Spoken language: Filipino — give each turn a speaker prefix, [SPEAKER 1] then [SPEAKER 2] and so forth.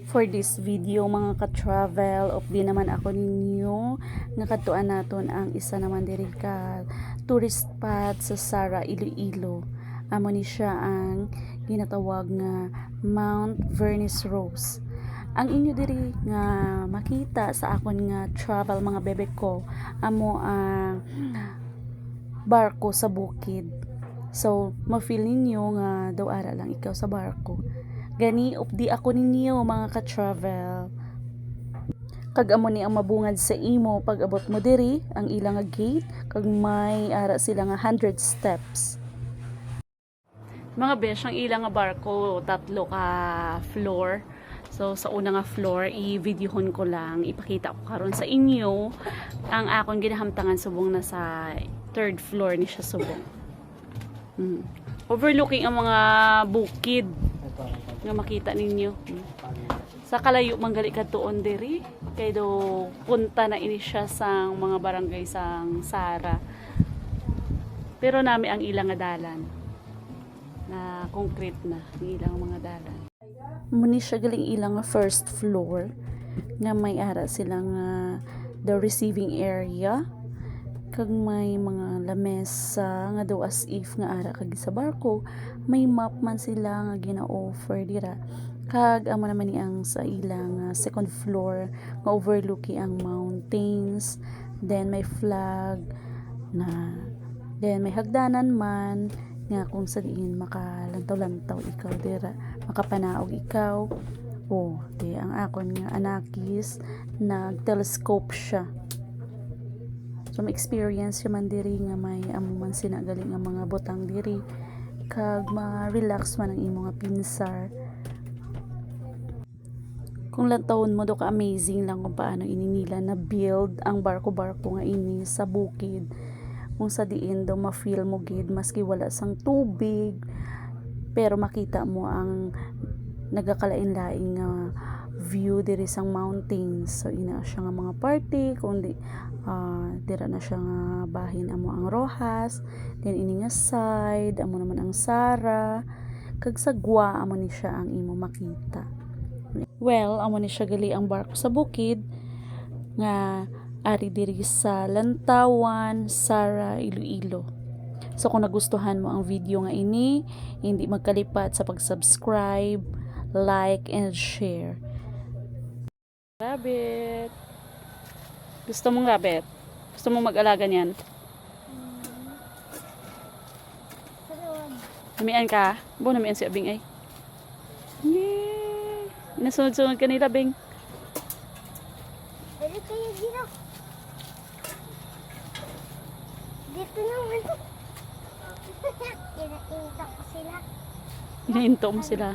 [SPEAKER 1] For this video mga ka-travel, of di naman ako ninyo nakatuan naton ang isa naman diri ka tourist spot sa Sara, Iloilo. Amo ni siya ang ginatawag nga Mount Vernis Rose. Ang inyo diri nga makita sa akon nga travel mga bebe ko, amo ang barko sa bukid. So, ma-feel ninyo nga daw ara lang ikaw sa barko. Gani updi ako ninyo mga ka-travel. Kag amo ni ang mabungad sa imo pag abot mo diri ang ilang nga gate, kag may ara sila nga 100 steps. Mga besh, ang ilang nga barko tatlo ka floor. So sa una nga floor i-videohon ko lang, ipakita ko karon sa inyo ang akong ginahamtangan subong na sa third floor ni siya subong. Overlooking ang mga bukid nga makita ninyo. Sa kalayo manggali kadtuon diri kay do punta na ini siya sang mga barangay sang Sara. Pero nami ang ilang nga dalan na concrete na ang ilang mga dalan. Muni siya galing ilang nga first floor nga may ara silang the receiving area, kag may mga lamesa nga daw as if nga ara kag sa barko, may map man sila nga gina-offer dira. Kag amo naman ni ang sa ilang second floor nga overlooking ang mountains, then may flag na, then may hagdanan man nga kung sa diin makalantaw-lantaw ikaw dira, makapanaog ikaw. Di ang akon nga anakis nag-telescope siya. So, ma-experience siya man diri nga may amo man sinagaling nga mga butang diri, kag ma-relax man ang imo nga pinsar. Kung lantawon mo do ka amazing lang kung paano ini nila na build ang barko-barko nga ini sa bukid. Kung sa diin daw ma-feel mo gid maski wala sang tubig, pero makita mo ang nagakalain-laing nga view diri sang mountains. So ina siya nga mga party kundi dira na siya nga bahin amo ang Rojas, then ini nga side amo naman ang Sara, kag sa Gua amo ni siya ang imo makita. Well, amo ni siya gali ang barko sa bukid nga ari diri sa Lantawan, Sara, Iloilo. So kung nagustuhan mo ang video nga ini, hindi magkalipat sa pag-subscribe, like, and share. Rabbit. Gusto mong rabbit? Gusto mong mag-alaga niyan? Namian ka? Namian si Abing ay. Yay! Nasunod-sunod ka nila, Bing.
[SPEAKER 2] Pwede kayo dito. Dito naman. Inainta ko sila.
[SPEAKER 1] Inainto mo sila.